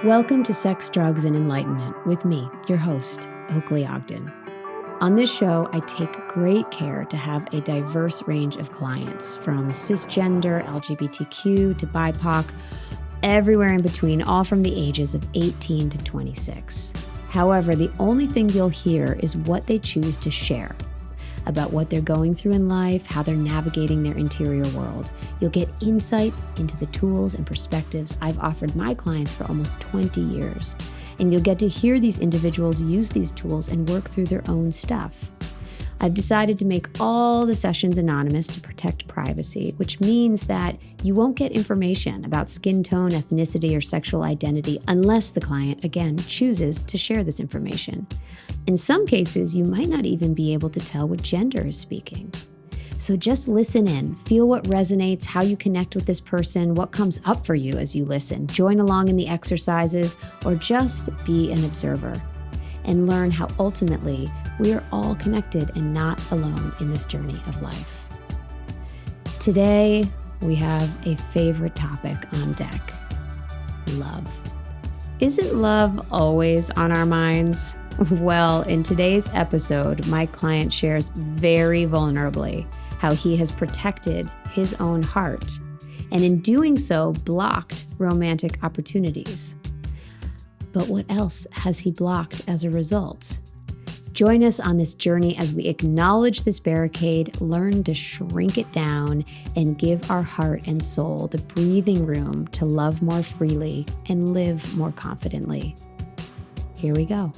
Welcome to Sex, Drugs, and Enlightenment with me, your host, Oakley Ogden. On this show, I take great care to have a diverse range of clients, from cisgender, LGBTQ to BIPOC, everywhere in between, all from the ages of 18 to 26. However, the only thing you'll hear is what they choose to share about what they're going through in life, how they're navigating their interior world. You'll get insight into the tools and perspectives I've offered my clients for almost 20 years. And you'll get to hear these individuals use these tools and work through their own stuff. I've decided to make all the sessions anonymous to protect privacy, which means that you won't get information about skin tone, ethnicity, or sexual identity unless the client, again, chooses to share this information. In some cases, you might not even be able to tell what gender is speaking. So just listen in, feel what resonates, how you connect with this person, what comes up for you as you listen. Join along in the exercises, or just be an observer and learn how ultimately we are all connected and not alone in this journey of life. Today, we have a favorite topic on deck: love. Isn't love always on our minds? Well, in today's episode, my client shares very vulnerably how he has protected his own heart, and in doing so, blocked romantic opportunities. But what else has he blocked as a result? Join us on this journey as we acknowledge this barricade, learn to shrink it down, and give our heart and soul the breathing room to love more freely and live more confidently. Here we go.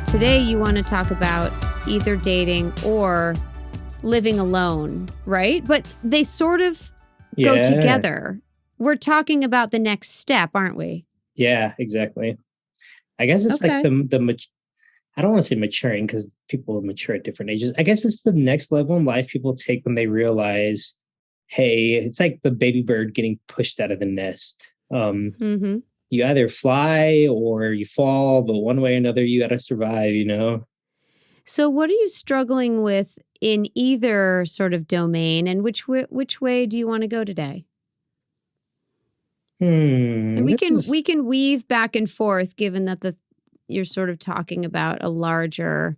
Today, you want to talk about either dating or living alone, right? But they sort of go together. We're talking about the next step, aren't we? Yeah, exactly. I guess it's like I don't want to say maturing, because people mature at different ages. I guess it's the next level in life people take when they realize, hey, it's like the baby bird getting pushed out of the nest. You either fly or you fall, but one way or another, you got to survive, you know? So what are you struggling with in either sort of domain, and which way do you want to go today? And we can weave back and forth, given that you're sort of talking about a larger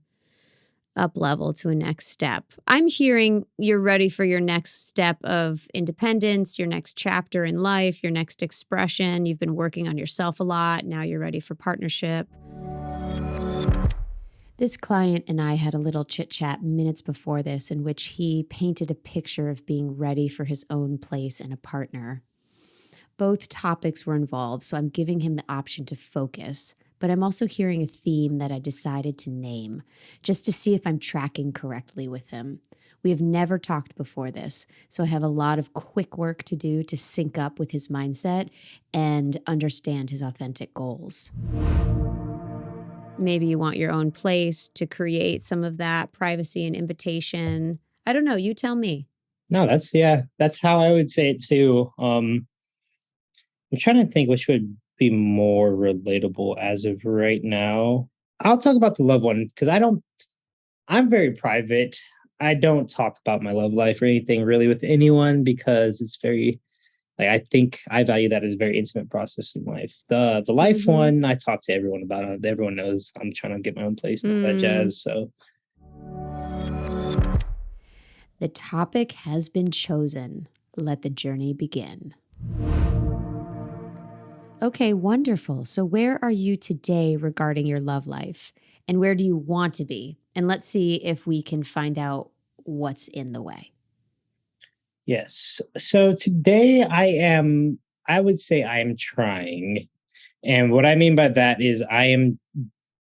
up level to a next step. I'm hearing you're ready for your next step of independence, your next chapter in life, your next expression. You've been working on yourself a lot. Now you're ready for partnership. This client and I had a little chit-chat minutes before this, in which he painted a picture of being ready for his own place and a partner. Both topics were involved, so I'm giving him the option to focus, but I'm also hearing a theme that I decided to name, just to see if I'm tracking correctly with him. We have never talked before this, so I have a lot of quick work to do to sync up with his mindset and understand his authentic goals. Maybe you want your own place to create some of that privacy and invitation. I don't know. You tell me. No, that's how I would say it too. I'm trying to think which would be more relatable as of right now. I'll talk about the love one, because I'm very private. I don't talk about my love life or anything really with anyone, because it's very, I think I value that as a very intimate process in life. The life one, I talk to everyone about it. Everyone knows I'm trying to get my own place and all that jazz. So the topic has been chosen. Let the journey begin. Okay, wonderful. So where are you today regarding your love life? And where do you want to be? And let's see if we can find out what's in the way. Yes. So today I would say I am trying. And what I mean by that is I am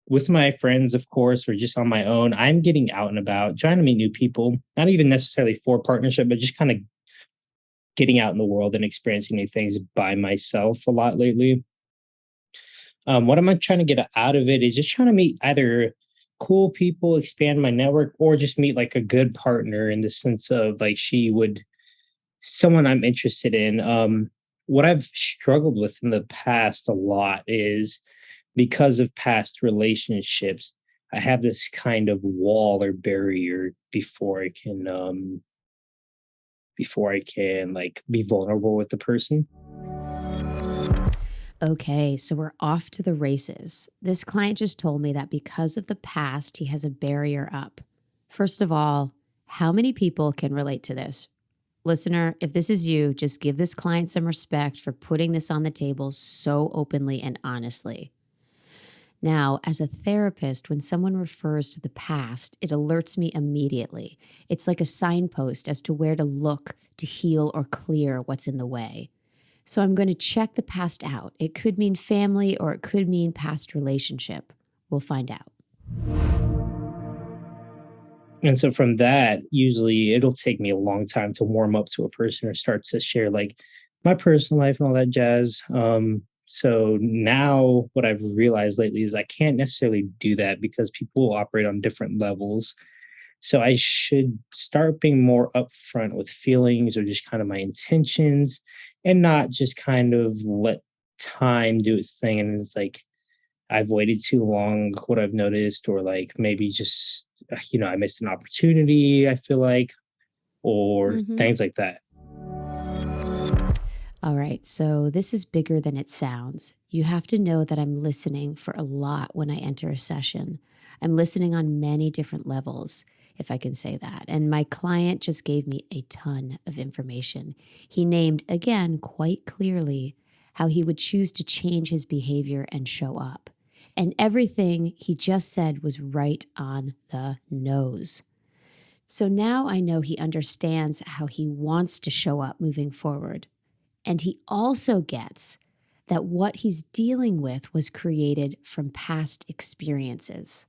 with my friends, of course, or just on my own. I'm getting out and about, trying to meet new people, not even necessarily for partnership, but just kind of getting out in the world and experiencing new things by myself a lot lately. What am I trying to get out of it is just trying to meet either cool people, expand my network, or just meet like a good partner, in the sense of like someone I'm interested in. What I've struggled with in the past a lot is, because of past relationships, I have this kind of wall or barrier before I can before I can like be vulnerable with the person. Okay, so we're off to the races. This client just told me that because of the past, he has a barrier up. First of all, how many people can relate to this? Listener, if this is you, just give this client some respect for putting this on the table so openly and honestly. Now, as a therapist, when someone refers to the past, it alerts me immediately. It's like a signpost as to where to look to heal or clear what's in the way. So I'm going to check the past out. It could mean family or it could mean past relationship. We'll find out. And so from that, usually it'll take me a long time to warm up to a person or start to share like my personal life and all that jazz. So now what I've realized lately is I can't necessarily do that because people operate on different levels. So I should start being more upfront with feelings or just kind of my intentions and not just kind of let time do its thing. And it's like, I've waited too long, what I've noticed, or like maybe just, I missed an opportunity, I feel like, or things like that. All right, so this is bigger than it sounds. You have to know that I'm listening for a lot when I enter a session. I'm listening on many different levels, if I can say that. And my client just gave me a ton of information. He named, again, quite clearly, how he would choose to change his behavior and show up. And everything he just said was right on the nose. So now I know he understands how he wants to show up moving forward. And he also gets that what he's dealing with was created from past experiences.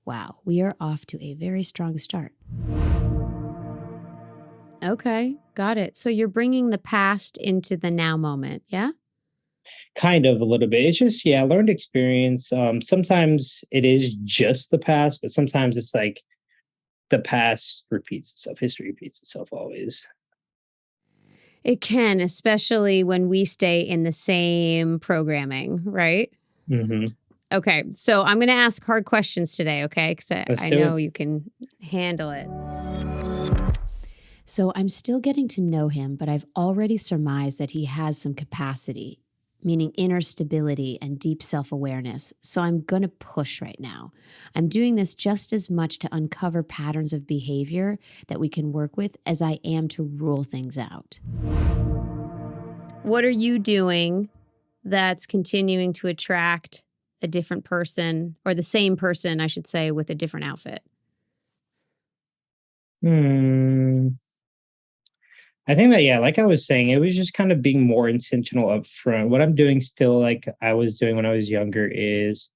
Wow, we are off to a very strong start. Okay, got it. So you're bringing the past into the now moment, yeah? Kind of a little bit. It's just, yeah, learned experience. Sometimes it is just the past, but sometimes it's like the past repeats itself. History repeats itself always. It can, especially when we stay in the same programming, right? Okay, so I'm going to ask hard questions today, okay? Because I know you can handle it. So I'm still getting to know him, but I've already surmised that he has some capacity, meaning inner stability and deep self-awareness. So I'm going to push right now. I'm doing this just as much to uncover patterns of behavior that we can work with as I am to rule things out. What are you doing that's continuing to attract a different person, or the same person, I should say, with a different outfit? I think that, yeah, like I was saying, it was just kind of being more intentional up front. What I'm doing still, like I was doing when I was younger, is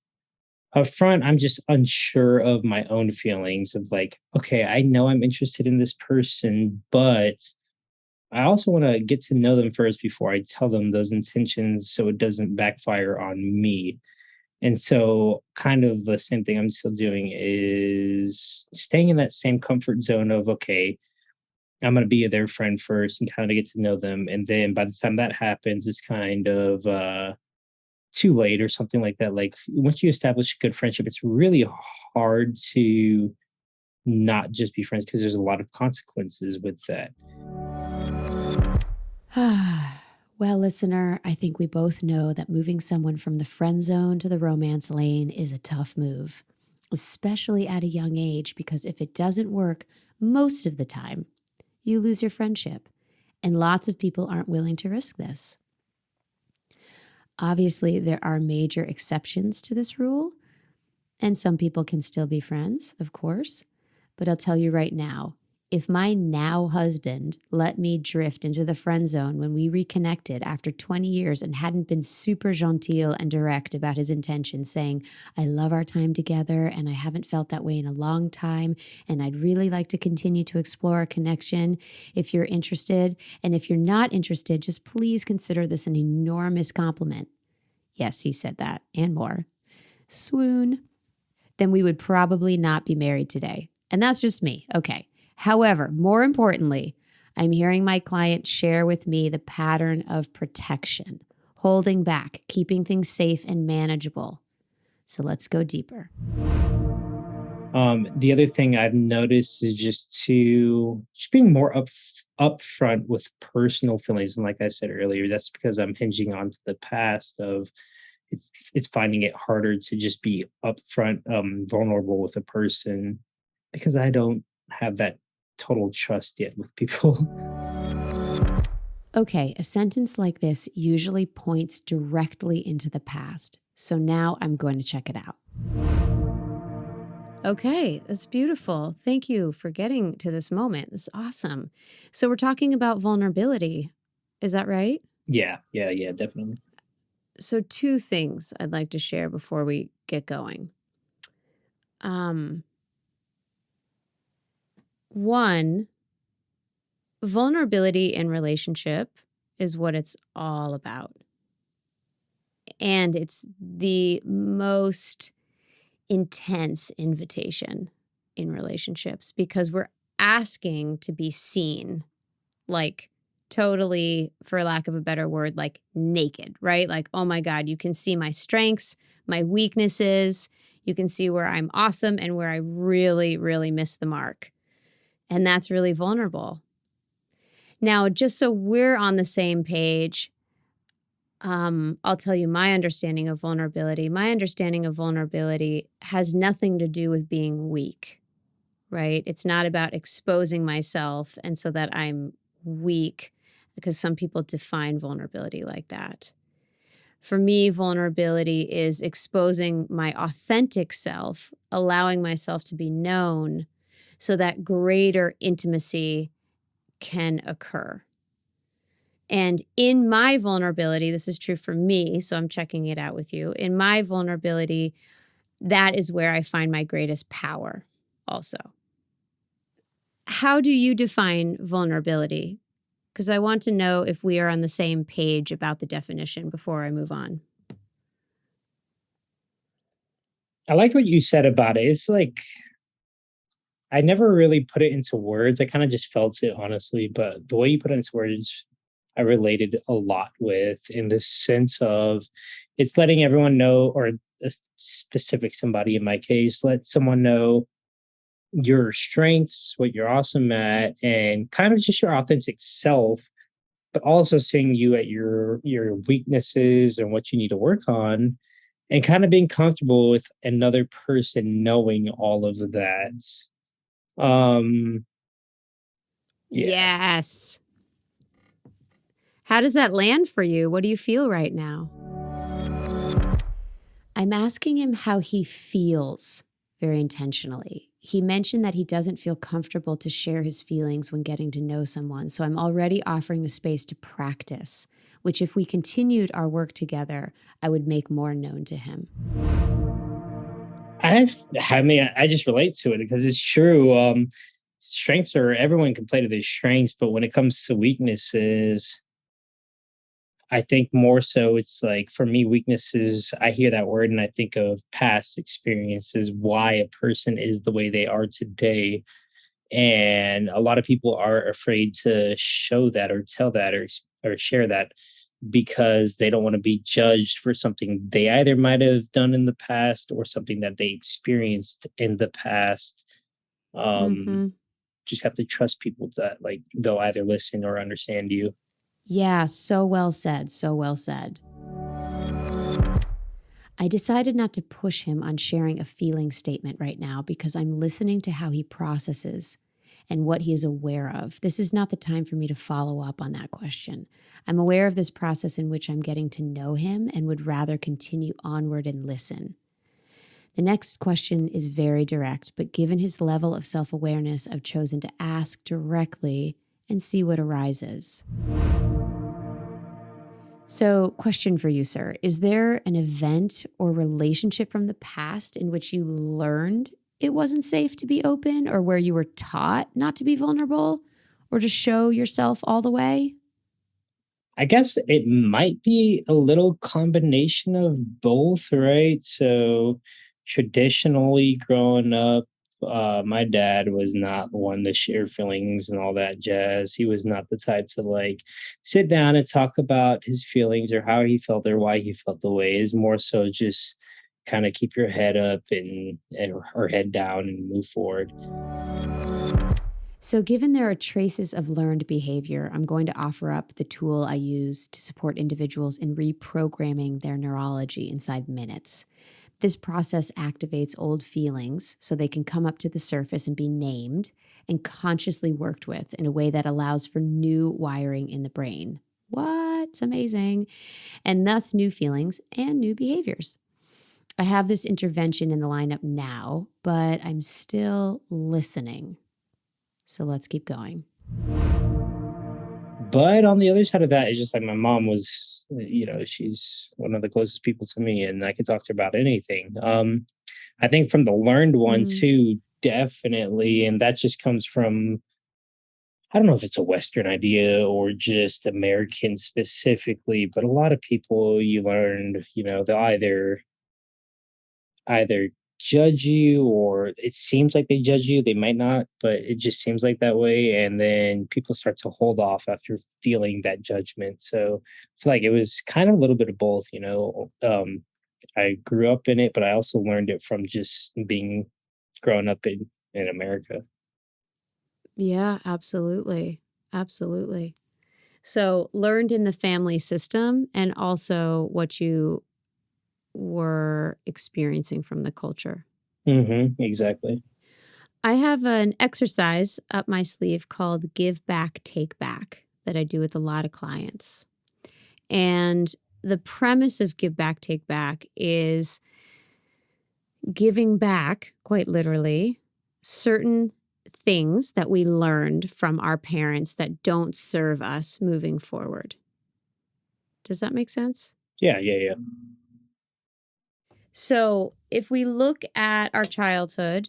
up front, I'm just unsure of my own feelings of like, okay, I know I'm interested in this person, but I also want to get to know them first before I tell them those intentions so it doesn't backfire on me. And so, kind of the same thing I'm still doing is staying in that same comfort zone of, okay, I'm going to be their friend first and kind of get to know them. And then by the time that happens, it's kind of too late or something like that. Like once you establish a good friendship, it's really hard to not just be friends because there's a lot of consequences with that. Well, listener, I think we both know that moving someone from the friend zone to the romance lane is a tough move, especially at a young age, because if it doesn't work most of the time, you lose your friendship, and lots of people aren't willing to risk this. Obviously, there are major exceptions to this rule, and some people can still be friends, of course, but I'll tell you right now, if my now husband let me drift into the friend zone when we reconnected after 20 years and hadn't been super genteel and direct about his intentions, saying, I love our time together and I haven't felt that way in a long time and I'd really like to continue to explore a connection if you're interested. And if you're not interested, just please consider this an enormous compliment. Yes, he said that and more. Swoon. Then we would probably not be married today. And that's just me. Okay. However, more importantly, I'm hearing my client share with me the pattern of protection, holding back, keeping things safe and manageable. So let's go deeper. The other thing I've noticed is just being more upfront with personal feelings. And like I said earlier, that's because I'm hinging onto the past of it's finding it harder to just be upfront, vulnerable with a person because I don't have that total trust yet with people. Okay, a sentence like this usually points directly into the past. So now I'm going to check it out. Okay, that's beautiful. Thank you for getting to this moment. That's awesome. So we're talking about vulnerability. Is that right? Yeah, definitely. So two things I'd like to share before we get going. One, vulnerability in relationship is what it's all about. And it's the most intense invitation in relationships because we're asking to be seen, like totally, for lack of a better word, like naked, right? Like, oh my God, you can see my strengths, my weaknesses. You can see where I'm awesome and where I really, really miss the mark. And that's really vulnerable. Now, just so we're on the same page, I'll tell you my understanding of vulnerability. My understanding of vulnerability has nothing to do with being weak, right? It's not about exposing myself and so that I'm weak, because some people define vulnerability like that. For me, vulnerability is exposing my authentic self, allowing myself to be known so that greater intimacy can occur. And in my vulnerability, this is true for me, so I'm checking it out with you. In my vulnerability, that is where I find my greatest power also. How do you define vulnerability? Because I want to know if we are on the same page about the definition before I move on. I like what you said about it. It's like I never really put it into words. I kind of just felt it, honestly. But the way you put it into words, I related a lot with, in the sense of it's letting everyone know, or a specific somebody in my case, let someone know your strengths, what you're awesome at, and kind of just your authentic self, but also seeing you at your weaknesses and what you need to work on, and kind of being comfortable with another person knowing all of that. Um, yeah. Yes. How does that land for you? What do you feel right now? I'm asking him how he feels very intentionally. He mentioned that he doesn't feel comfortable to share his feelings when getting to know someone. So I'm already offering the space to practice, which if we continued our work together, I would make more known to him. I just relate to it because it's true. Strengths are, everyone can play to their strengths, but when it comes to weaknesses, I think more so it's like, for me, weaknesses, I hear that word and I think of past experiences, why a person is the way they are today. And a lot of people are afraid to show that or tell that or share that because they don't want to be judged for something they either might have done in the past or something that they experienced in the past. Mm-hmm. Just have to trust people that, like, they'll either listen or understand you. Yeah, so well said. So well said. I decided not to push him on sharing a feeling statement right now because I'm listening to how he processes and what he is aware of. This is not the time for me to follow up on that question. I'm aware of this process in which I'm getting to know him and would rather continue onward and listen. The next question is very direct, but given his level of self-awareness, I've chosen to ask directly and see what arises. So, question for you, sir. Is there an event or relationship from the past in which you learned it wasn't safe to be open, or where you were taught not to be vulnerable or to show yourself all the way? I guess it might be a little combination of both, right? So traditionally growing up, my dad was not one to share feelings and all that jazz. He was not the type to like sit down and talk about his feelings or how he felt or why he felt the way. Is more so just kind of keep your head up and or head down and move forward. So, given there are traces of learned behavior, I'm going to offer up the tool I use to support individuals in reprogramming their neurology inside minutes. This process activates old feelings so they can come up to the surface and be named and consciously worked with in a way that allows for new wiring in the brain. What? It's amazing. And thus new feelings and new behaviors. I have this intervention in the lineup now, but I'm still listening. So let's keep going. But on the other side of that, it's just like my mom was, she's one of the closest people to me, and I could talk to her about anything. I think from the learned one too, definitely. And that just comes from, I don't know if it's a Western idea or just American specifically, but a lot of people you learned, they'll either judge you, or it seems like they judge you. They might not, but it just seems like that way. And then people start to hold off after feeling that judgment. So I feel like it was kind of a little bit of both. I grew up in it, but I also learned it from just being growing up in America. Yeah, absolutely. Absolutely. So learned in the family system, and also what you were experiencing from the culture. Exactly. I have an exercise up my sleeve called Give Back, Take Back that I do with a lot of clients. And the premise of Give Back, Take Back is giving back, quite literally, certain things that we learned from our parents that don't serve us moving forward. Does that make sense? Yeah. So if we look at our childhood,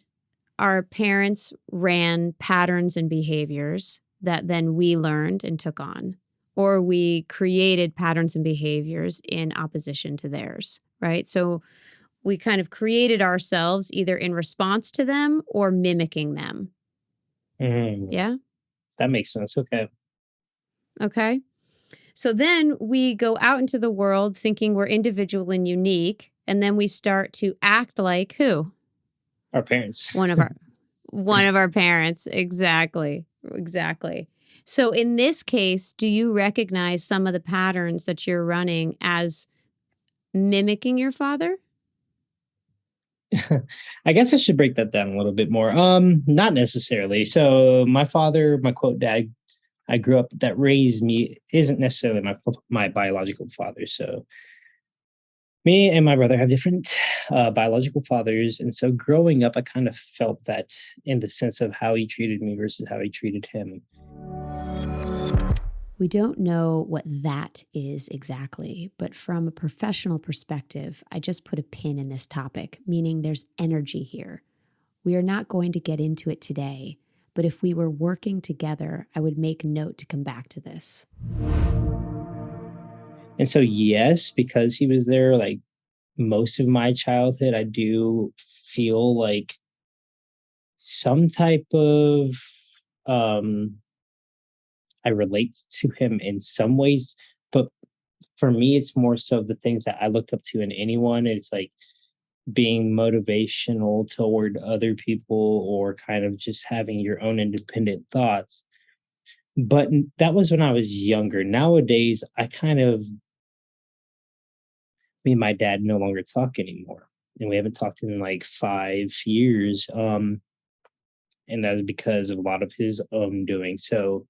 our parents ran patterns and behaviors that then we learned and took on, or we created patterns and behaviors in opposition to theirs, right? So we kind of created ourselves either in response to them or mimicking them. Yeah? That makes sense. Okay. So then we go out into the world thinking we're individual and unique, and then we start to act like who? Our parents. One of our parents. Exactly. So in this case, do you recognize some of the patterns that you're running as mimicking your father? I guess I should break that down a little bit more. Not necessarily. So my father, my quote dad, I grew up that raised me isn't necessarily my biological father. So me and my brother have different biological fathers, and so growing up, I kind of felt that in the sense of how he treated me versus how he treated him. We don't know what that is exactly, but from a professional perspective, I just put a pin in this topic, meaning there's energy here. We are not going to get into it today, but if we were working together, I would make note to come back to this. And so, yes, because he was there like most of my childhood, I do feel like some type of I relate to him in some ways, but for me, it's more so the things that I looked up to in anyone. It's like being motivational toward other people, or kind of just having your own independent thoughts. But that was when I was younger. Nowadays, me and my dad no longer talk anymore. And we haven't talked in like 5 years. And that is because of a lot of his own doing. So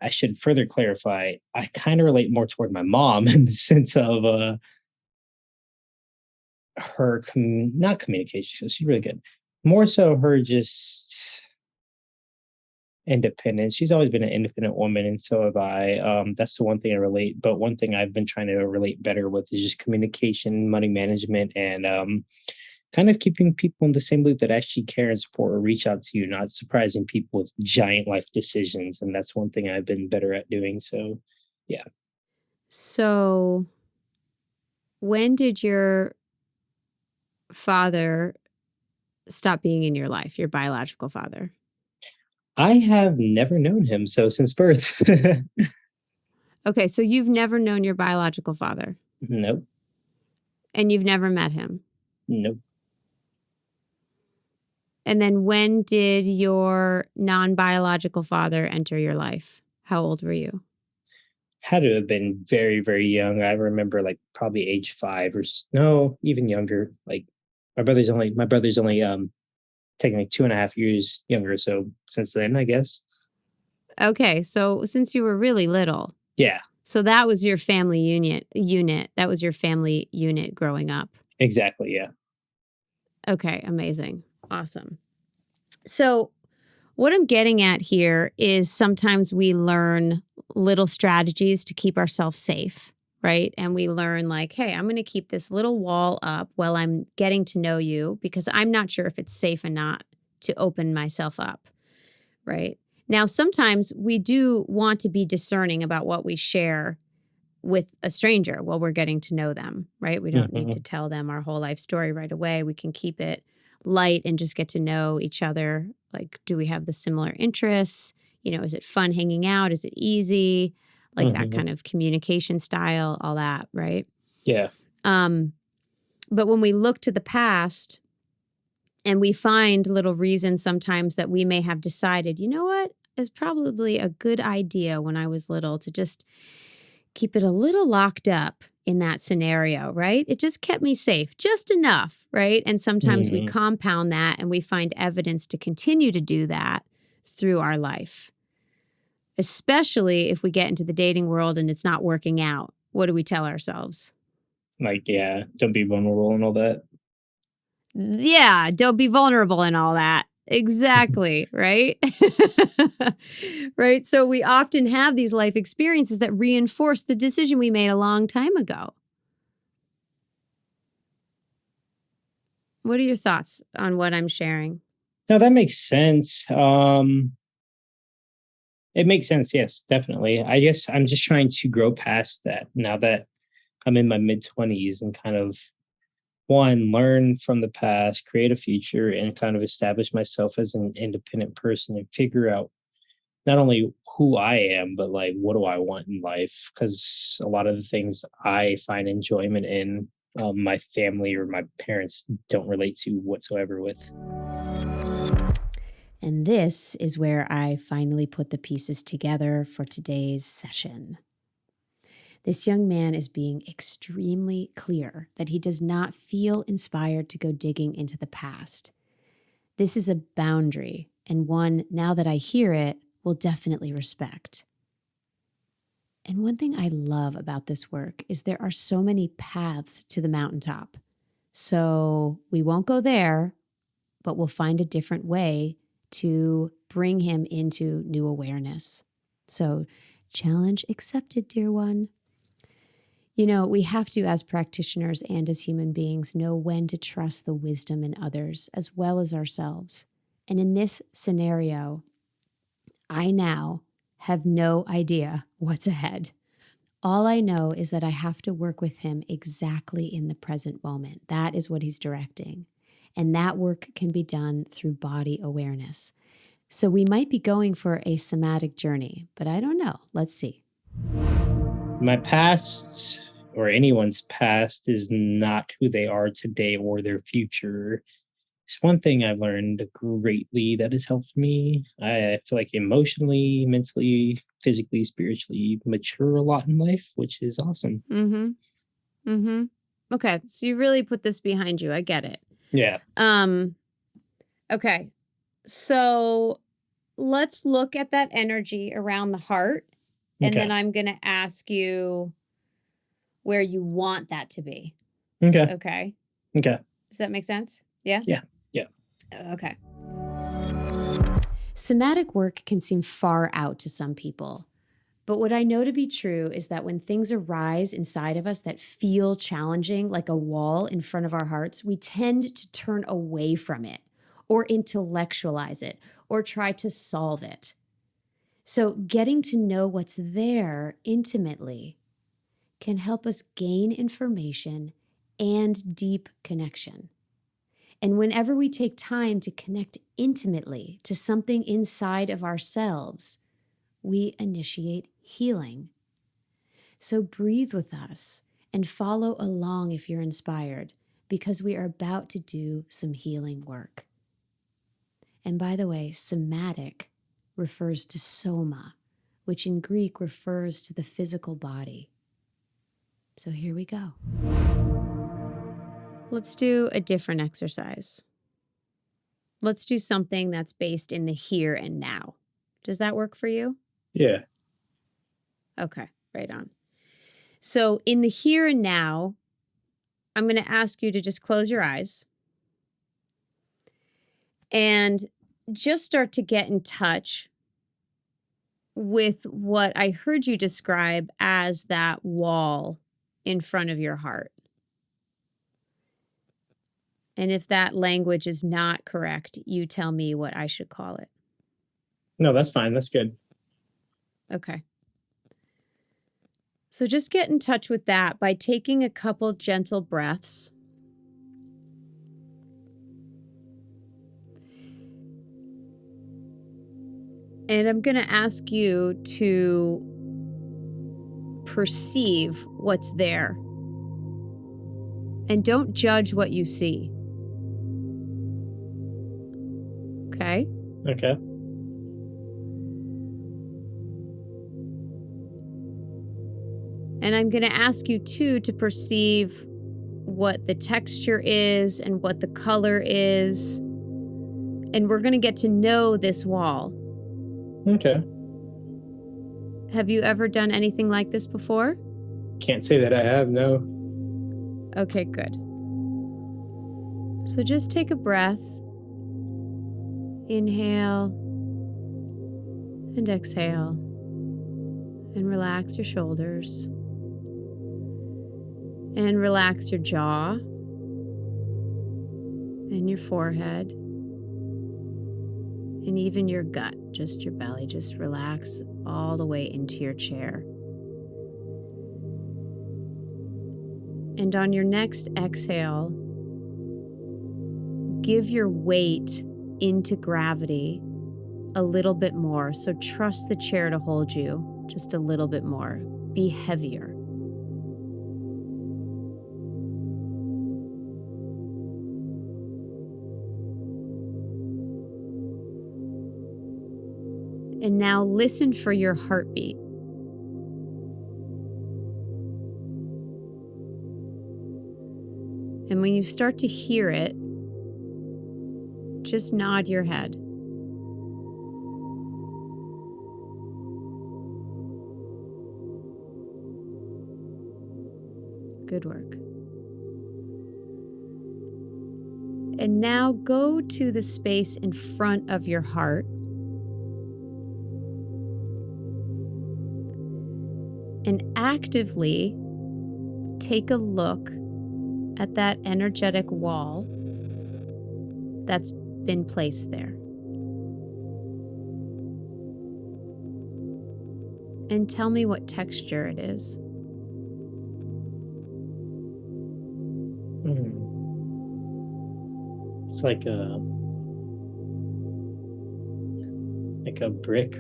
I should further clarify, I kind of relate more toward my mom in the sense of her not communication, because she's really good. More so her just independence. She's always been an independent woman, and so have I. That's the one thing I relate. But one thing I've been trying to relate better with is just communication, money management, and kind of keeping people in the same loop that actually care and support or reach out to you, not surprising people with giant life decisions. And that's one thing I've been better at doing. So, yeah. So when did your father stop being in your life, your biological father? I have never known him. So since birth. Okay, so you've never known your biological father? Nope. And you've never met him? Nope. And then when did your non-biological father enter your life? How old were you? Had to have been very, very young. I remember like probably age 5 or no, even younger. Like my brother's only technically 2.5 years younger. So since then, I guess. Okay, so since you were really little. Yeah, So that was your family unit. That was your family unit growing up. exactly. Yeah. Okay, amazing. Awesome. So what I'm getting at here is sometimes we learn little strategies to keep ourselves safe, right? And we learn like, hey, I'm going to keep this little wall up while I'm getting to know you because I'm not sure if it's safe or not to open myself up, right? Now, sometimes we do want to be discerning about what we share with a stranger while we're getting to know them, right? We don't need to tell them our whole life story right away. We can keep it light and just get to know each other. Like, do we have the similar interests? You know, is it fun hanging out? Is it easy? Like that kind of communication style, all that, right? Yeah. But when we look to the past and we find little reasons sometimes that we may have decided, you know what, it's probably a good idea when I was little to just keep it a little locked up in that scenario, right? It just kept me safe just enough, right? And sometimes we compound that and we find evidence to continue to do that through our life, especially if we get into the dating world and it's not working out. What do we tell ourselves? Like, yeah, don't be vulnerable and all that. Yeah, don't be vulnerable and all that. Exactly, right? Right? So we often have these life experiences that reinforce the decision we made a long time ago. What are your thoughts on what I'm sharing? No, that makes sense. It makes sense. Yes, definitely. I guess I'm just trying to grow past that now that I'm in my mid 20s and kind of learn from the past, create a future, and kind of establish myself as an independent person and figure out not only who I am, but like what do I want in life? Because a lot of the things I find enjoyment in, my family or my parents don't relate to whatsoever with. And this is where I finally put the pieces together for today's session. This young man is being extremely clear that he does not feel inspired to go digging into the past. This is a boundary, and one, now that I hear it, will definitely respect. And one thing I love about this work is there are so many paths to the mountaintop. So we won't go there, but we'll find a different way to bring him into new awareness. So, challenge accepted, dear one. You know, we have to, as practitioners and as human beings, know when to trust the wisdom in others as well as ourselves. And in this scenario, I now have no idea what's ahead. All I know is that I have to work with him exactly in the present moment. That is what he's directing. And that work can be done through body awareness. So we might be going for a somatic journey, but I don't know. Let's see. My past or anyone's past is not who they are today or their future. It's one thing I've learned greatly that has helped me. I feel like emotionally, mentally, physically, spiritually mature a lot in life, which is awesome. Okay, so you really put this behind you. I get it. Yeah. Okay, so let's look at that energy around the heart, and then I'm going to ask you where you want that to be. Okay. Okay. Okay. Does that make sense? Yeah? Yeah. Yeah. Okay. Somatic work can seem far out to some people. But what I know to be true is that when things arise inside of us that feel challenging, like a wall in front of our hearts, we tend to turn away from it or intellectualize it or try to solve it. So getting to know what's there intimately can help us gain information and deep connection. And whenever we take time to connect intimately to something inside of ourselves, we initiate healing. So breathe with us and follow along if you're inspired. because we are about to do some healing work. And by the way, somatic refers to soma, which in Greek refers to the physical body. So here we go. Let's do a different exercise. Let's do something that's based in the here and now. Does that work for you? Yeah. Okay, right on. So in the here and now, I'm going to ask you to just close your eyes and just start to get in touch with what I heard you describe as that wall in front of your heart. And if that language is not correct, you tell me what I should call it. No, that's fine. That's good. Okay. So just get in touch with that by taking a couple gentle breaths. And I'm going to ask you to perceive what's there. And don't judge what you see. Okay? Okay. And I'm going to ask you, too, to perceive what the texture is and what the color is. And we're going to get to know this wall. Okay. Have you ever done anything like this before? Can't say that I have, no. Okay, good. So just take a breath. Inhale and exhale. And relax your shoulders. And relax your jaw and your forehead. And even your gut, just your belly. Just relax all the way into your chair. And on your next exhale, give your weight into gravity a little bit more. So trust the chair to hold you just a little bit more. Be heavier. And now listen for your heartbeat. And when you start to hear it, just nod your head. Good work. And now go to the space in front of your heart. And actively take a look at that energetic wall that's been placed there. And tell me what texture it is. It's like a brick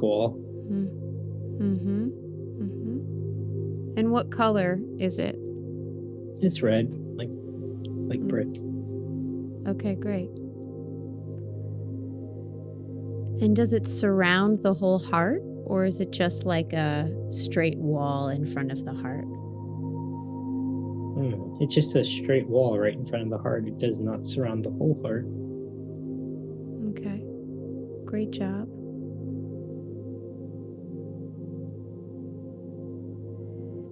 wall. And what color is it? It's red, like brick. Okay, great. And does it surround the whole heart, or is it just like a straight wall in front of the heart? It's just a straight wall right in front of the heart. It does not surround the whole heart. Okay, great job.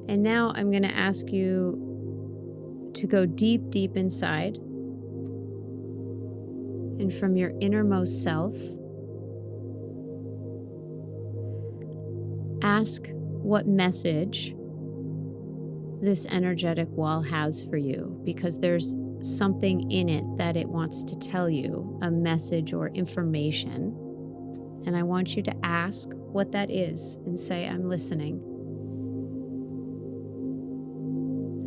And now I'm going to ask you to go deep, deep inside. And from your innermost self, ask what message this energetic wall has for you, because there's something in it that it wants to tell you, a message or information. And I want you to ask what that is and say, I'm listening.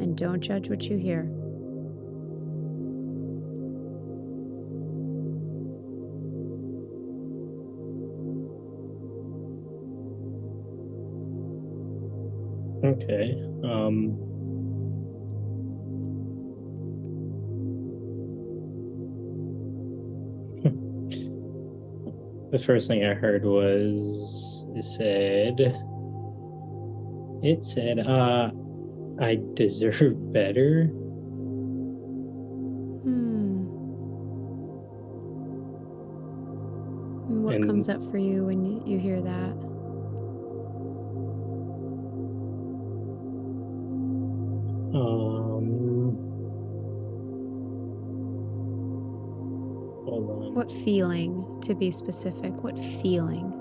And don't judge what you hear. Okay. The first thing I heard was it said, I deserve better. And what And comes up for you when you hear that? Hold on. What feeling, to be specific? What feeling?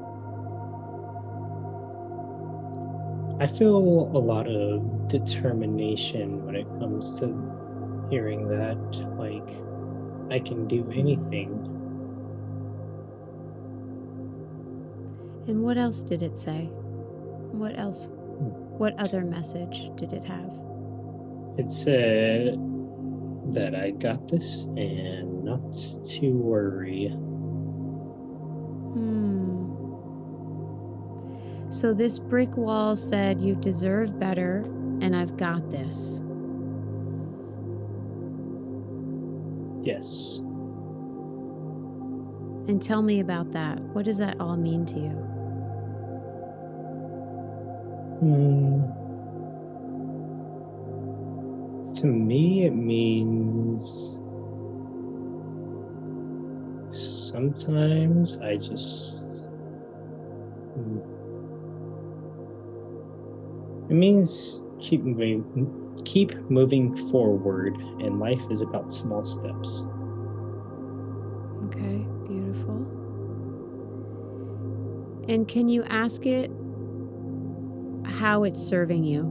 I feel a lot of determination when it comes to hearing that, like, I can do anything. And what else did it say? What else? What other message did it have? It said that I got this and not to worry. So this brick wall said, you deserve better, and I've got this. Yes. And tell me about that. What does that all mean to you? To me, it means sometimes I just... It means keep moving forward, and life is about small steps. Okay, beautiful. And can you ask it how it's serving you?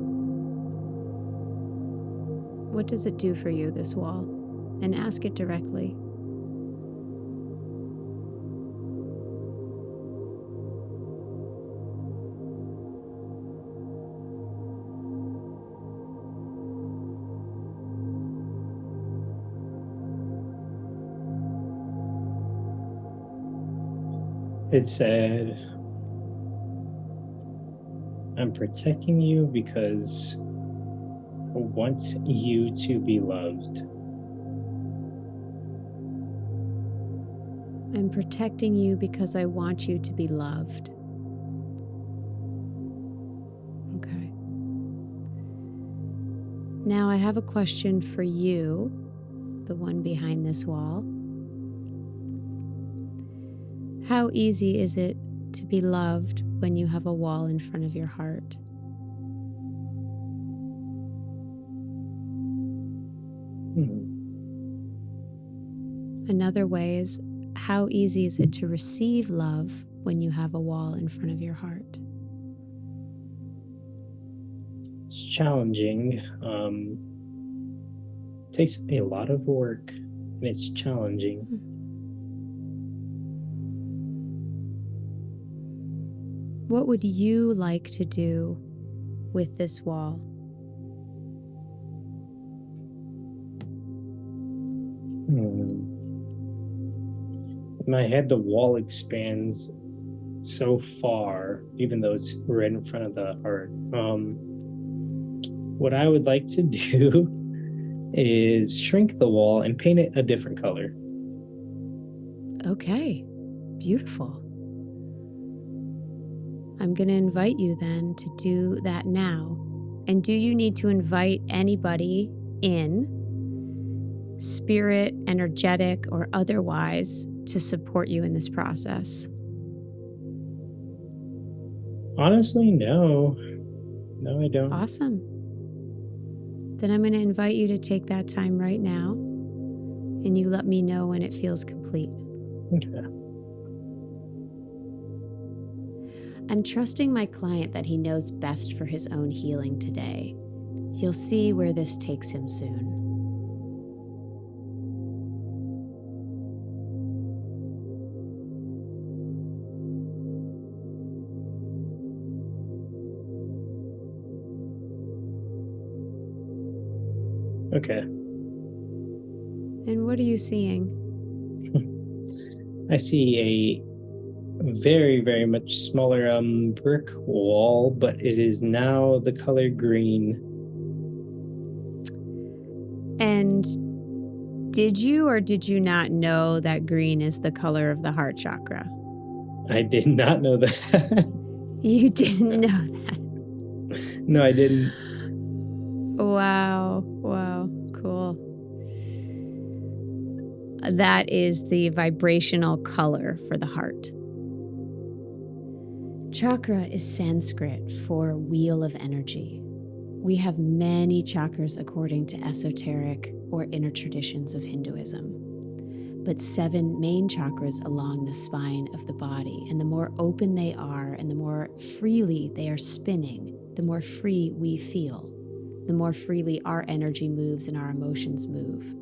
What does it do for you, this wall? And ask it directly. It said, I'm protecting you because I want you to be loved. I'm protecting you because I want you to be loved. Okay. Now I have a question for you, the one behind this wall. How easy is it to be loved when you have a wall in front of your heart? Another way is, how easy is it to receive love when you have a wall in front of your heart? It's challenging. It takes a lot of work, and it's challenging. What would you like to do with this wall? In my head, the wall expands so far, even though it's right in front of the heart. What I would like to do is shrink the wall and paint it a different color. Okay, beautiful. I'm going to invite you then to do that now. And do you need to invite anybody in, spirit, energetic, or otherwise, to support you in this process? Honestly, no. No, I don't. Awesome. Then I'm going to invite you to take that time right now, and you let me know when it feels complete. Okay. I'm trusting my client that he knows best for his own healing today. You'll see where this takes him soon. Okay. And what are you seeing? I see a very, very much smaller brick wall, but it is now the color green. And did you or did you not know that green is the color of the heart chakra? I did not know that. You didn't know that? No, I didn't. Wow. Wow. Cool. That is the vibrational color for the heart. Chakra is Sanskrit for wheel of energy. We have many chakras according to esoteric or inner traditions of Hinduism, but 7 main chakras along the spine of the body. And the more open they are and the more freely they are spinning, the more free we feel, the more freely our energy moves and our emotions move.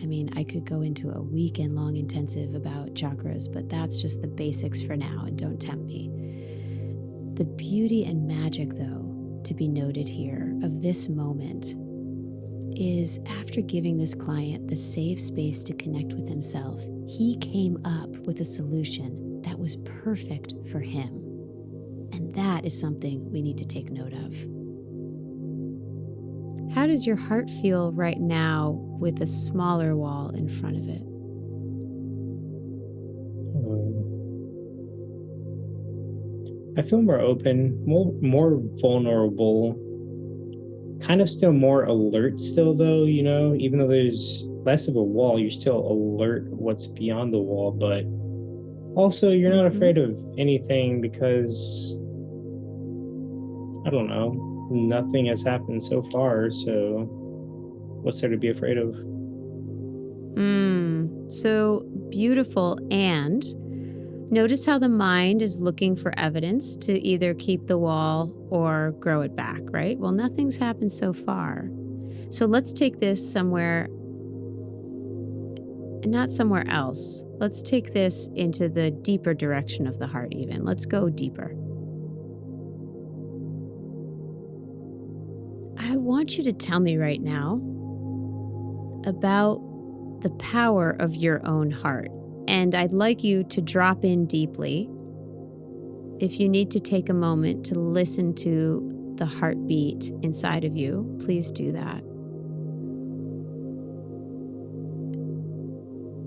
I mean, I could go into a weekend-long intensive about chakras, but that's just the basics for now, and don't tempt me. The beauty and magic, though, to be noted here of this moment is after giving this client the safe space to connect with himself, he came up with a solution that was perfect for him. And that is something we need to take note of. How does your heart feel right now with a smaller wall in front of it? I feel more open, more vulnerable, kind of still more alert still though, even though there's less of a wall, you're still alert what's beyond the wall, but also you're not afraid of anything because, I don't know, nothing has happened so far, so what's there to be afraid of? So beautiful. And notice how the mind is looking for evidence to either keep the wall or grow it back, right? Well, nothing's happened so far. So let's take this somewhere, not somewhere else. Let's take this into the deeper direction of the heart even. Let's go deeper. I want you to tell me right now about the power of your own heart. And I'd like you to drop in deeply. If you need to take a moment to listen to the heartbeat inside of you, please do that.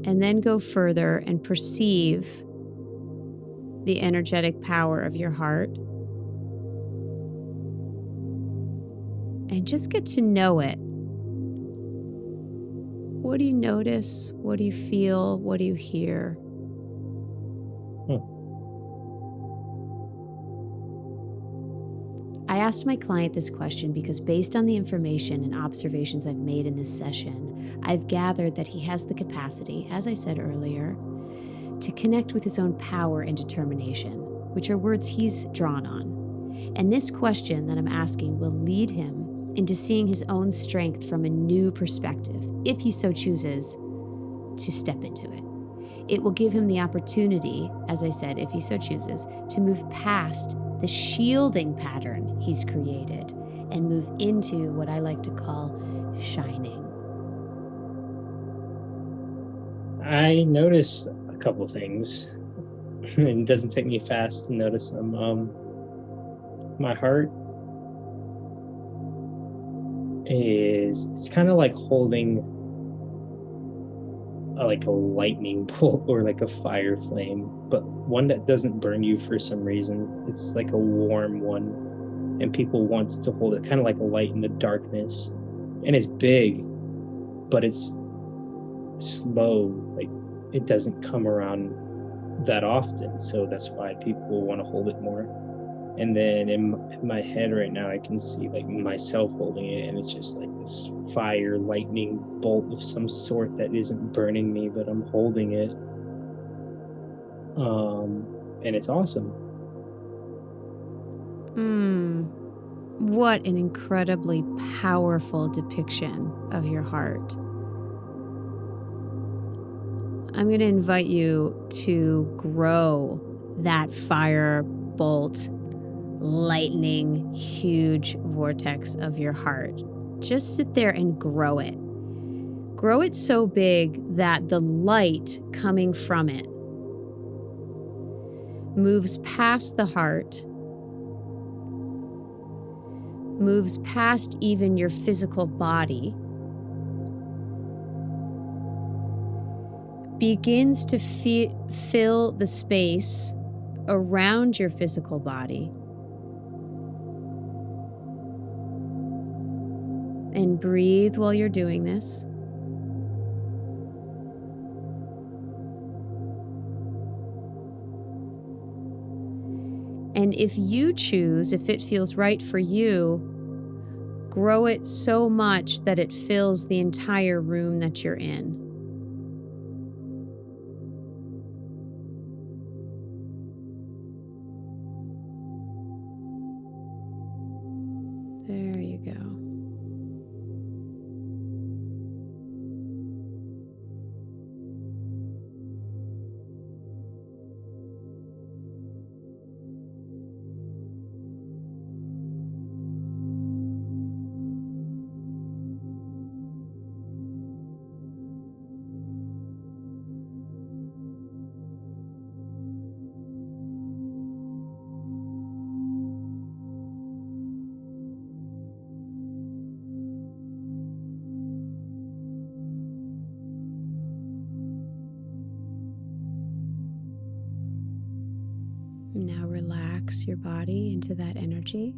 And then go further and perceive the energetic power of your heart. And just get to know it. What do you notice? What do you feel? What do you hear? I asked my client this question because based on the information and observations I've made in this session, I've gathered that he has the capacity, as I said earlier, to connect with his own power and determination, which are words he's drawn on. And this question that I'm asking will lead him into seeing his own strength from a new perspective, if he so chooses to step into it. It will give him the opportunity, as I said, if he so chooses, to move past the shielding pattern he's created and move into what I like to call shining. I noticed a couple things, and it doesn't take me fast to notice them. My heart it's kind of like holding like a lightning bolt or like a fire flame, but one that doesn't burn you for some reason. It's like a warm one, and people want to hold it kind of like a light in the darkness. And it's big, but it's slow. Like it doesn't come around that often, so that's why people want to hold it more. And then in my head right now, I can see like myself holding it, and it's just like this fire, lightning bolt of some sort that isn't burning me, but I'm holding it. And it's awesome. What an incredibly powerful depiction of your heart. I'm going to invite you to grow that fire bolt, lightning, huge vortex of your heart. Just sit there and grow it. Grow it so big that the light coming from it moves past the heart, moves past even your physical body, begins to fill the space around your physical body. And breathe while you're doing this. And if you choose, if it feels right for you, grow it so much that it fills the entire room that you're in. There you go. Now relax your body into that energy.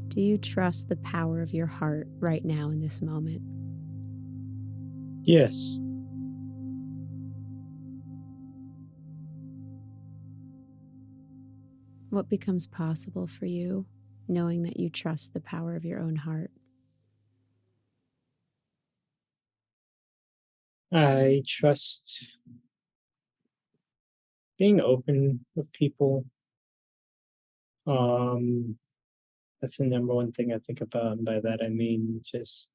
Do you trust the power of your heart right now in this moment? Yes. What becomes possible for you knowing that you trust the power of your own heart? I trust being open with people. That's the number one thing I think about. And by that, I mean just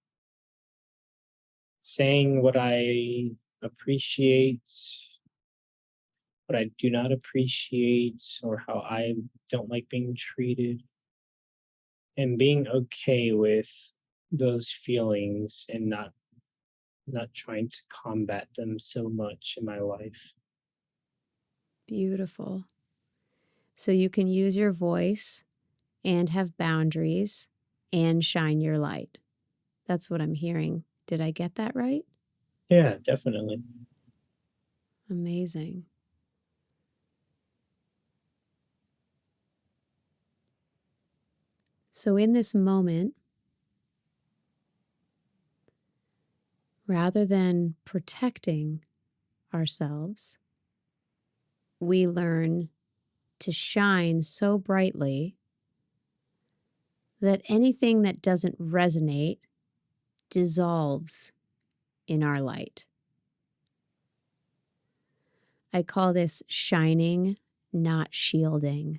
saying what I appreciate, what I do not appreciate, or how I don't like being treated, and being okay with those feelings and not trying to combat them so much in my life. Beautiful. So you can use your voice and have boundaries and shine your light. That's what I'm hearing. Did I get that right? Yeah, definitely. Amazing. So in this moment, rather than protecting ourselves, we learn to shine so brightly that anything that doesn't resonate dissolves in our light. I call this shining, not shielding.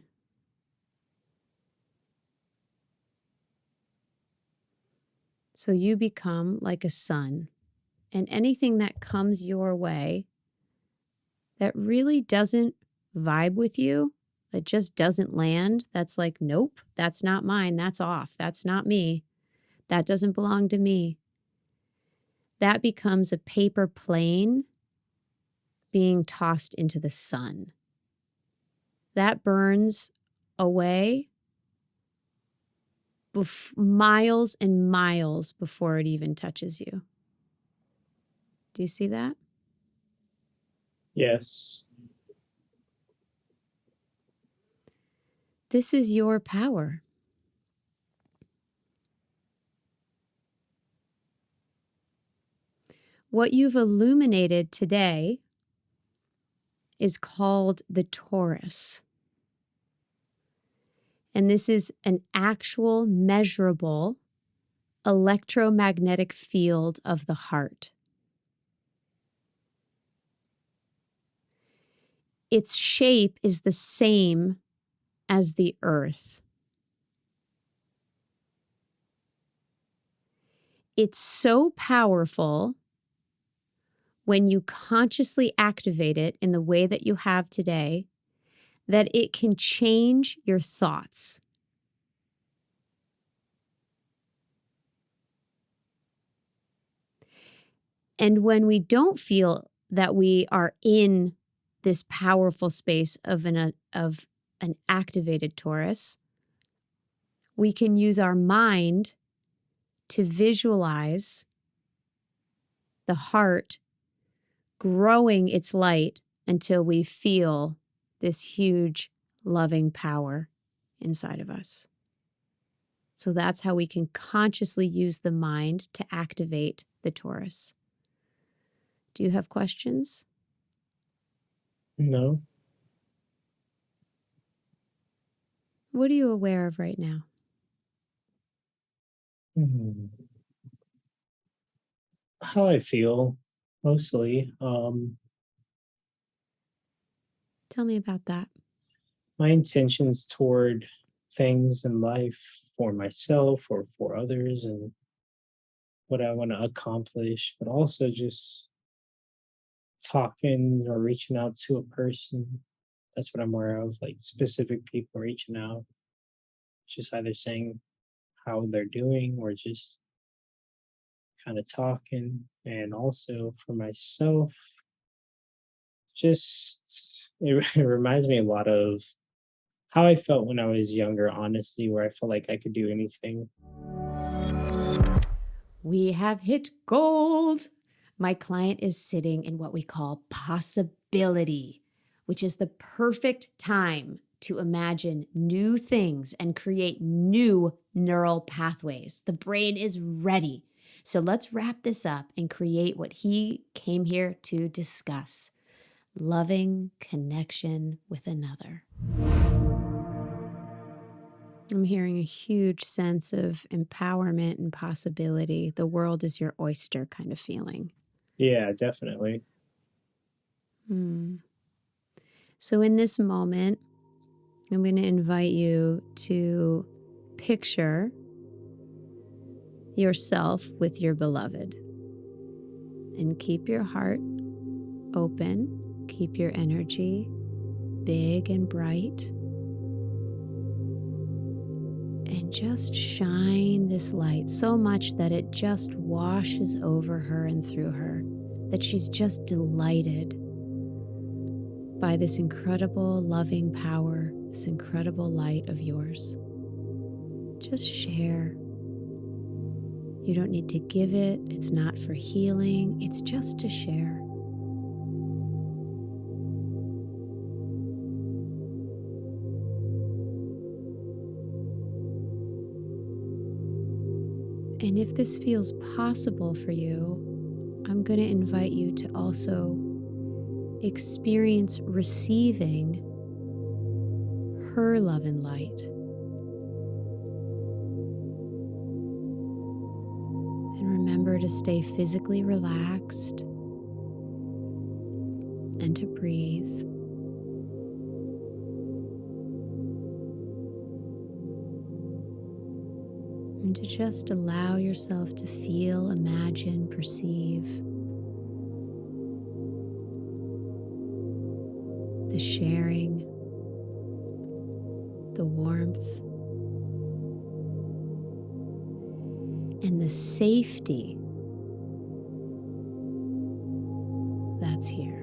So you become like a sun, and anything that comes your way that really doesn't vibe with you, that just doesn't land, that's like, nope, that's not mine, that's off, that's not me, that doesn't belong to me. That becomes a paper plane being tossed into the sun. That burns away miles and miles before it even touches you. Do you see that? Yes. This is your power. What you've illuminated today is called the torus. And this is an actual measurable electromagnetic field of the heart. Its shape is the same as the earth. It's so powerful when you consciously activate it in the way that you have today that it can change your thoughts. And when we don't feel that we are in this powerful space of an an activated torus, we can use our mind to visualize the heart growing its light until we feel this huge loving power inside of us. So that's how we can consciously use the mind to activate the torus. Do you have questions? No. What are you aware of right now? How I feel, mostly. Tell me about that. My intentions toward things in life for myself or for others, and what I want to accomplish, but also just talking or reaching out to a person. That's what I'm aware of, like specific people reaching out, just either saying how they're doing or just kind of talking. And also for myself, just it reminds me a lot of how I felt when I was younger, honestly, where I felt like I could do anything. We have hit gold. My client is sitting in what we call possibility, which is the perfect time to imagine new things and create new neural pathways. The brain is ready. So let's wrap this up and create what he came here to discuss: loving connection with another. I'm hearing a huge sense of empowerment and possibility. The world is your oyster kind of feeling. Yeah, definitely. So in this moment, I'm going to invite you to picture yourself with your beloved. And keep your heart open. Keep your energy big and bright. And just shine this light so much that it just washes over her and through her, that she's just delighted by this incredible loving power, this incredible light of yours. Just share. You don't need to give it. It's not for healing. It's just to share. And if this feels possible for you, I'm going to invite you to also experience receiving her love and light. And remember to stay physically relaxed and to breathe. And to just allow yourself to feel, imagine, perceive the sharing, the warmth, and the safety that's here.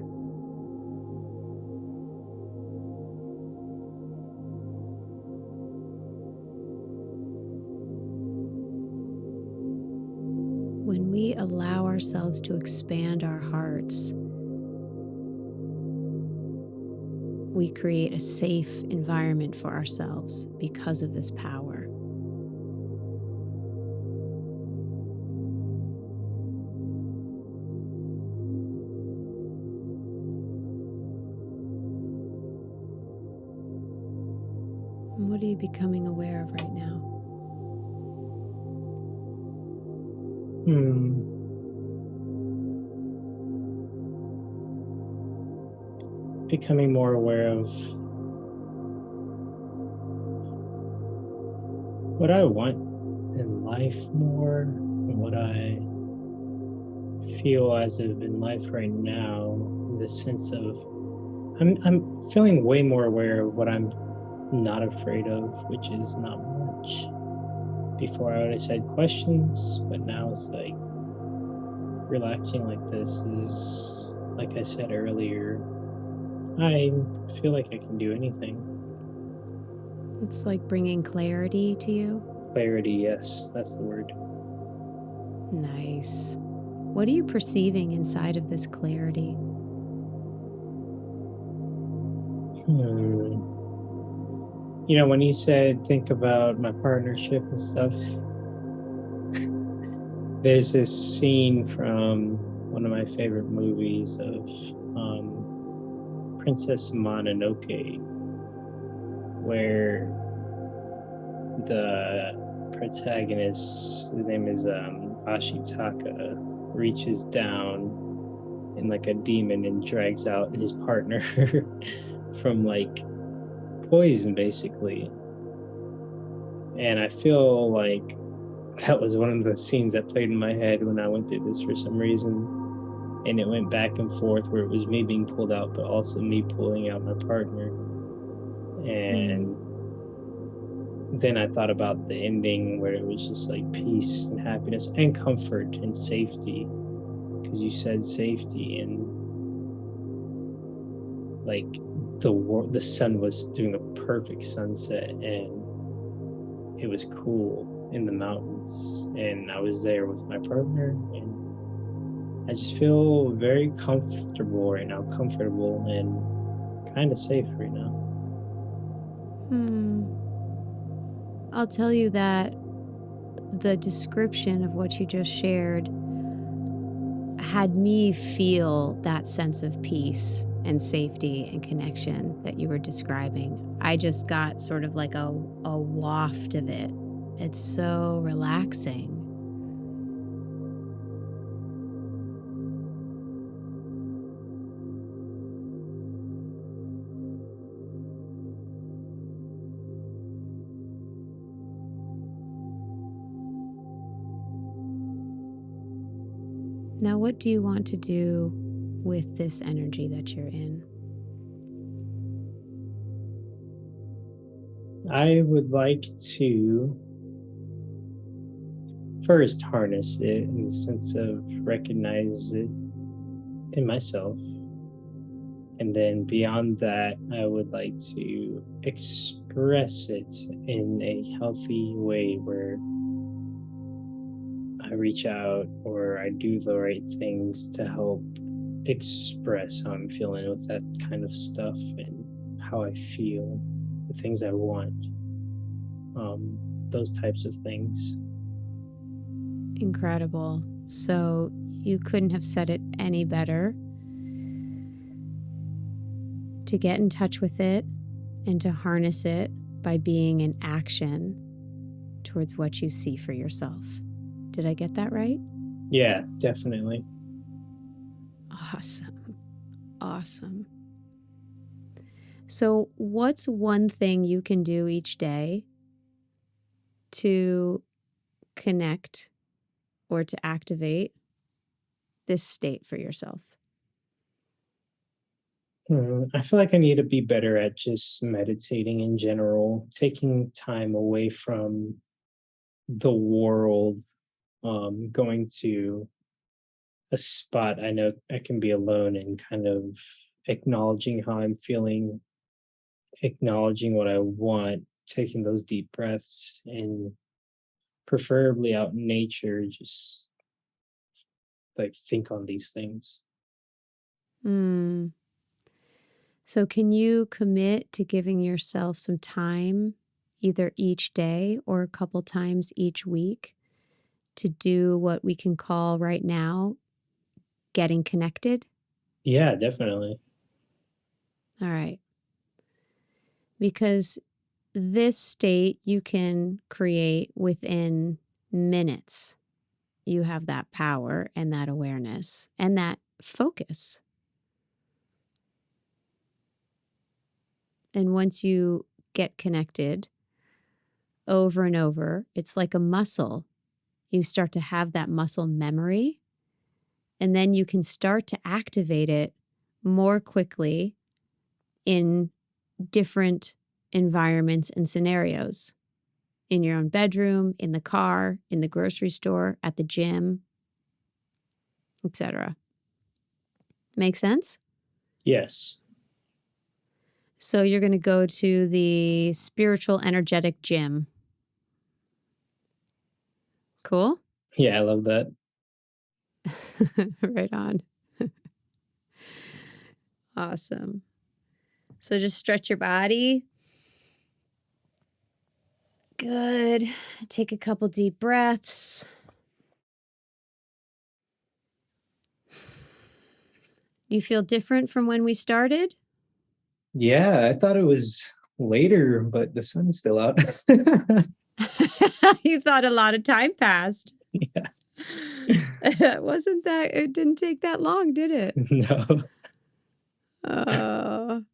When we allow ourselves to expand our hearts, we create a safe environment for ourselves because of this power. And what are you becoming aware of right now? Becoming more aware of what I want in life more, and what I feel as of in life right now, in the sense of I'm feeling way more aware of what I'm not afraid of, which is not much. Before I would have said questions, but now it's like relaxing like this is, like I said earlier, I feel like I can do anything. It's like bringing clarity to you. Clarity, yes, that's the word. Nice. What are you perceiving inside of this clarity? You know, when you said think about my partnership and stuff, there's this scene from one of my favorite movies of Princess Mononoke, where the protagonist, his name is Ashitaka, reaches down in like a demon and drags out his partner from like poison, basically. And I feel like that was one of the scenes that played in my head when I went through this for some reason. And it went back and forth where it was me being pulled out, but also me pulling out my partner. And then I thought about the ending where it was just like peace and happiness and comfort and safety. Because you said safety, and like the sun was doing a perfect sunset, and it was cool in the mountains, and I was there with my partner, and I just feel very comfortable right now, comfortable and kind of safe right now. I'll tell you that the description of what you just shared had me feel that sense of peace and safety and connection that you were describing. I just got sort of like a waft of it. It's so relaxing. Now, what do you want to do with this energy that you're in? I would like to first harness it in the sense of recognize it in myself. And then beyond that, I would like to express it in a healthy way where I reach out or I do the right things to help express how I'm feeling with that kind of stuff and how I feel, the things I want, those types of things. Incredible. So you couldn't have said it any better. To get in touch with it and to harness it by being in action towards what you see for yourself. Did I get that right? Yeah, definitely. Awesome. Awesome. So, what's one thing you can do each day to connect or to activate this state for yourself? I feel like I need to be better at just meditating in general, taking time away from the world, going to a spot I know I can be alone and kind of acknowledging how I'm feeling, acknowledging what I want, taking those deep breaths, and preferably out in nature, just like think on these things. So, can you commit to giving yourself some time, either each day or a couple times each week, to do what we can call right now getting connected? Yeah, definitely. All right. Because this state you can create within minutes. You have that power and that awareness and that focus. And once you get connected over and over, it's like a muscle. You start to have that muscle memory, and then you can start to activate it more quickly in different environments and scenarios. In your own bedroom, in the car, in the grocery store, at the gym, etc. Make sense? Yes. So you're going to go to the spiritual energetic gym. Cool? Yeah, I love that. Right on. Awesome. So just stretch your body. Good. Take a couple deep breaths. You feel different from when we started? Yeah, I thought it was later, but the sun is still out. You thought a lot of time passed. Yeah. It didn't take that long, did it? No.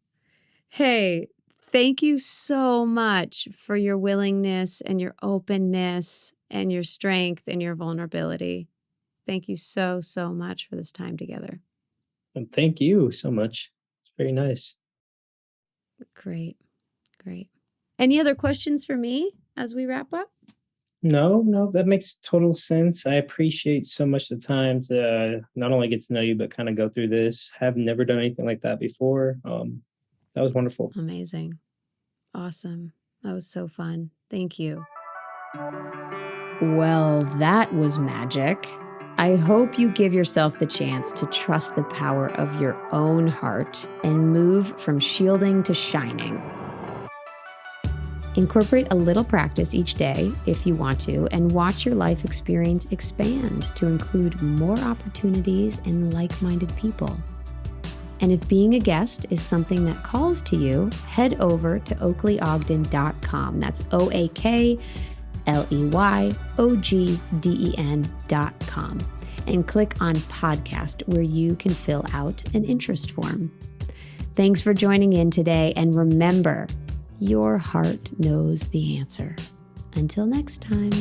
Hey, thank you so much for your willingness and your openness and your strength and your vulnerability. Thank you so, so much for this time together. And thank you so much. It's very nice. Great. Any other questions for me as we wrap up? No, that makes total sense. I appreciate so much the time to not only get to know you, but kind of go through this. Have never done anything like that before. That was wonderful. Amazing. Awesome. That was so fun. Thank you. Well, that was magic. I hope you give yourself the chance to trust the power of your own heart and move from shielding to shining. Incorporate a little practice each day if you want to, and watch your life experience expand to include more opportunities and like-minded people. And if being a guest is something that calls to you, head over to oakleyogden.com. That's OakleyOgden.com. And click on podcast, where you can fill out an interest form. Thanks for joining in today, and remember, your heart knows the answer. Until next time.